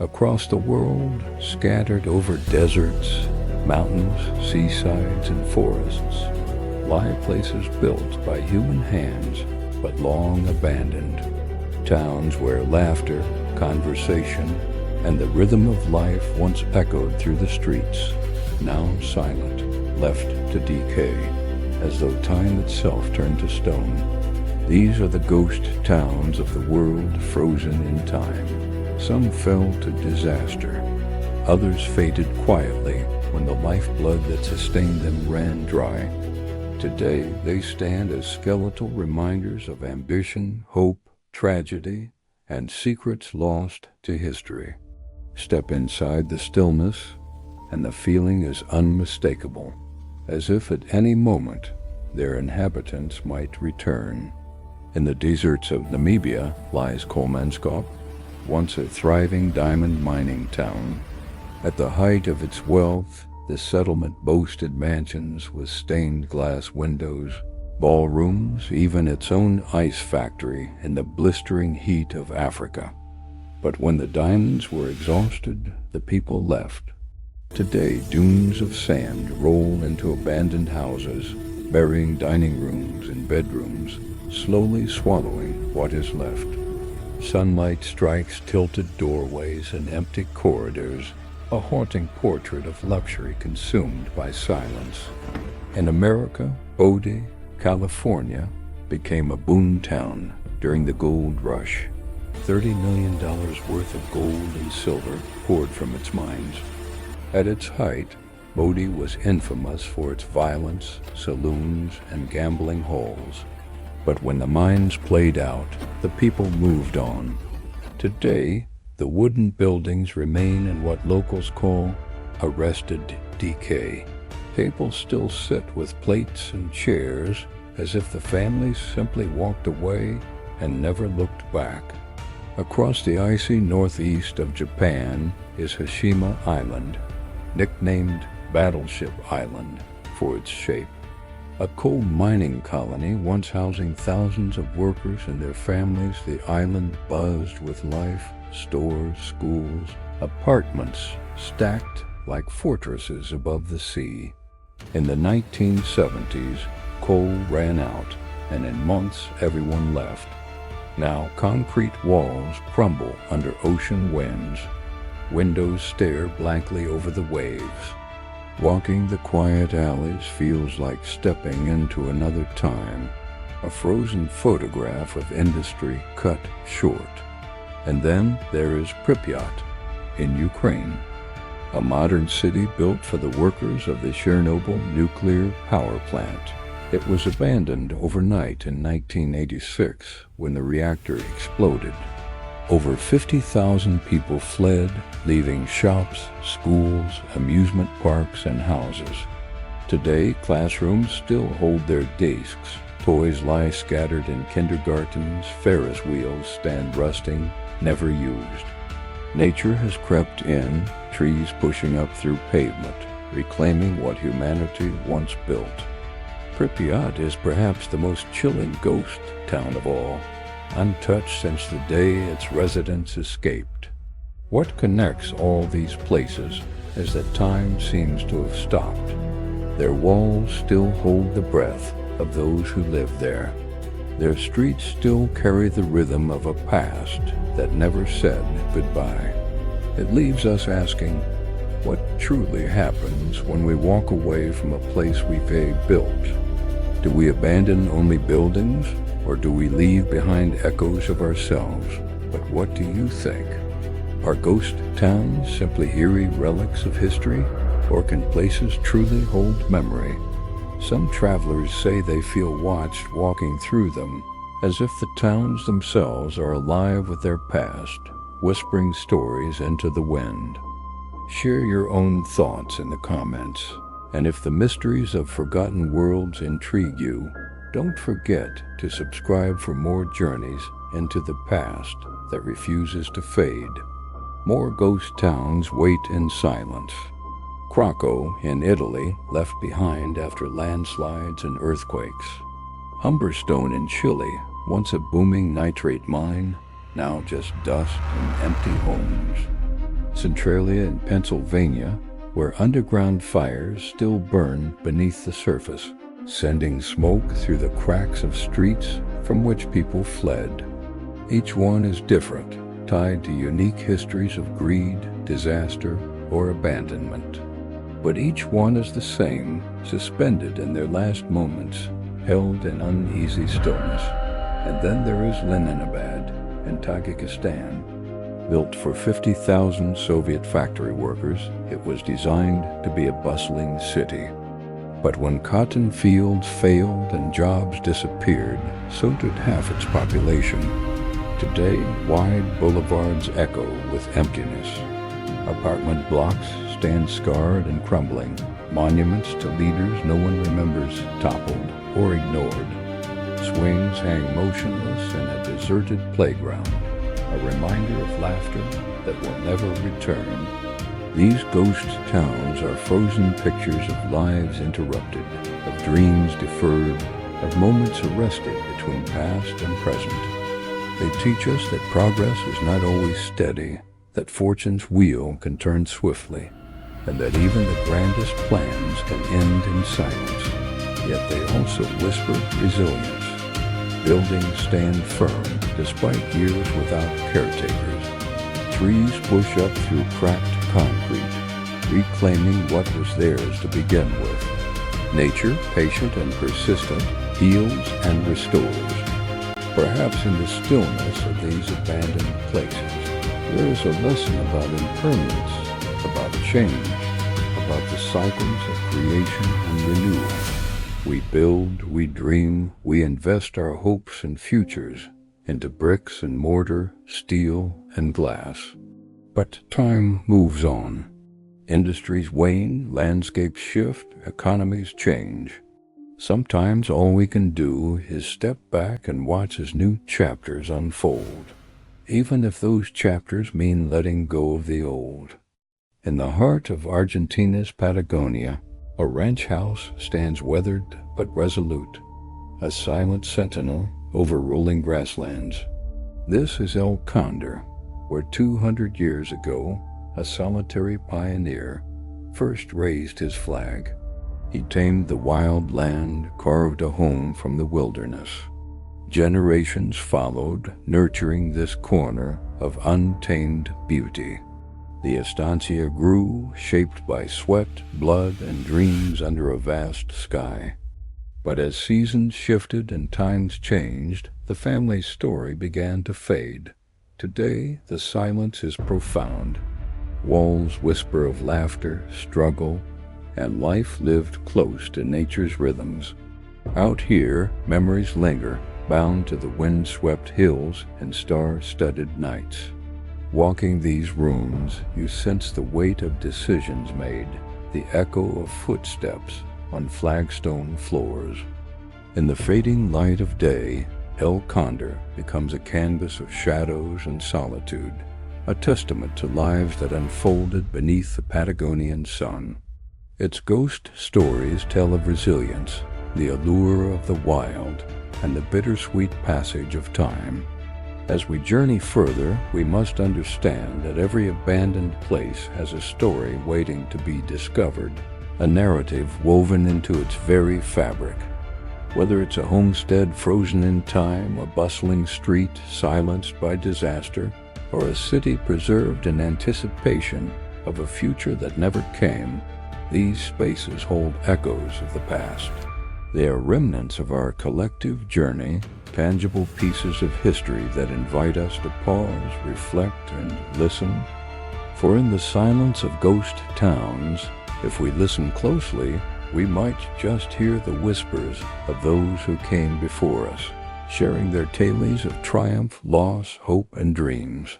Across the world, scattered over deserts, mountains, seasides, and forests, lie places built by human hands but long abandoned. Towns where laughter, conversation, and the rhythm of life once echoed through the streets, now silent, left to decay, as though time itself turned to stone. These are the ghost towns of the world frozen in time. Some fell to disaster. Others faded quietly when the lifeblood that sustained them ran dry. Today, they stand as skeletal reminders of ambition, hope, tragedy, and secrets lost to history. Step inside the stillness, and the feeling is unmistakable, as if at any moment their inhabitants might return. In the deserts of Namibia lies Kolmanskop, once a thriving diamond mining town. At the height of its wealth, the settlement boasted mansions with stained glass windows, ballrooms, even its own ice factory in the blistering heat of Africa. But when the diamonds were exhausted, the people left. Today, dunes of sand roll into abandoned houses, burying dining rooms and bedrooms, slowly swallowing what is left. Sunlight strikes tilted doorways and empty corridors, a haunting portrait of luxury consumed by silence. In America, Bodie, California, became a boom town during the gold rush. $30 million worth of gold and silver poured from its mines. At its height, Bodie was infamous for its violence, saloons, and gambling halls. But when the mines played out, the people moved on. Today, the wooden buildings remain in what locals call arrested decay. Tables still sit with plates and chairs as if the families simply walked away and never looked back. Across the icy northeast of Japan is Hashima Island, nicknamed Battleship Island for its shape. A coal mining colony once housing thousands of workers and their families, the island buzzed with life, stores, schools, apartments stacked like fortresses above the sea. In the 1970s, coal ran out, and in months everyone left. Now concrete walls crumble under ocean winds. Windows stare blankly over the waves. Walking the quiet alleys feels like stepping into another time, a frozen photograph of industry cut short. And then there is Pripyat in Ukraine, a modern city built for the workers of the Chernobyl nuclear power plant. It was abandoned overnight in 1986 when the reactor exploded. Over 50,000 people fled, leaving shops, schools, amusement parks, and houses. Today, classrooms still hold their desks. Toys lie scattered in kindergartens, Ferris wheels stand rusting, never used. Nature has crept in, trees pushing up through pavement, reclaiming what humanity once built. Pripyat is perhaps the most chilling ghost town of all, untouched since the day its residents escaped. What connects all these places is that time seems to have stopped. Their walls still hold the breath of those who lived there. Their streets still carry the rhythm of a past that never said goodbye. It leaves us asking, what truly happens when we walk away from a place we've built? Do we abandon only buildings, or do we leave behind echoes of ourselves? But what do you think? Are ghost towns simply eerie relics of history, or can places truly hold memory? Some travelers say they feel watched walking through them, as if the towns themselves are alive with their past, whispering stories into the wind. Share your own thoughts in the comments, and if the mysteries of forgotten worlds intrigue you, don't forget to subscribe for more journeys into the past that refuses to fade. More ghost towns wait in silence. Krakow in Italy, left behind after landslides and earthquakes. Humberstone in Chile, once a booming nitrate mine, now just dust and empty homes. Centralia in Pennsylvania, where underground fires still burn beneath the surface, sending smoke through the cracks of streets from which people fled. Each one is different, tied to unique histories of greed, disaster, or abandonment. But each one is the same, suspended in their last moments, held in uneasy stillness. And then there is Leninabad in Tajikistan. Built for 50,000 Soviet factory workers, it was designed to be a bustling city. But when cotton fields failed and jobs disappeared, so did half its population. Today, wide boulevards echo with emptiness. Apartment blocks stand scarred and crumbling, monuments to leaders no one remembers toppled or ignored. Swings hang motionless in a deserted playground, a reminder of laughter that will never return. These ghost towns are frozen pictures of lives interrupted, of dreams deferred, of moments arrested between past and present. They teach us that progress is not always steady, that fortune's wheel can turn swiftly, and that even the grandest plans can end in silence. Yet they also whisper resilience. Buildings stand firm despite years without caretakers. Trees push up through cracked concrete, reclaiming what was theirs to begin with. Nature, patient and persistent, heals and restores. Perhaps in the stillness of these abandoned places, there is a lesson about impermanence, about change, about the cycles of creation and renewal. We build, we dream, we invest our hopes and futures into bricks and mortar, steel and glass. But time moves on. Industries wane, landscapes shift, economies change. Sometimes all we can do is step back and watch as new chapters unfold, even if those chapters mean letting go of the old. In the heart of Argentina's Patagonia, a ranch house stands weathered but resolute, a silent sentinel over rolling grasslands. This is El Condor, where 200 years ago, a solitary pioneer first raised his flag. He tamed the wild land, carved a home from the wilderness. Generations followed, nurturing this corner of untamed beauty. The estancia grew, shaped by sweat, blood, and dreams under a vast sky. But as seasons shifted and times changed, the family's story began to fade. Today, the silence is profound. Walls whisper of laughter, struggle, and life lived close to nature's rhythms. Out here, memories linger, bound to the wind-swept hills and star-studded nights. Walking these rooms, you sense the weight of decisions made, the echo of footsteps on flagstone floors. In the fading light of day, El Condor becomes a canvas of shadows and solitude, a testament to lives that unfolded beneath the Patagonian sun. Its ghost stories tell of resilience, the allure of the wild, and the bittersweet passage of time. As we journey further, we must understand that every abandoned place has a story waiting to be discovered, a narrative woven into its very fabric. Whether it's a homestead frozen in time, a bustling street silenced by disaster, or a city preserved in anticipation of a future that never came, these spaces hold echoes of the past. They are remnants of our collective journey, tangible pieces of history that invite us to pause, reflect, and listen. For in the silence of ghost towns, if we listen closely, we might just hear the whispers of those who came before us, sharing their tales of triumph, loss, hope, and dreams.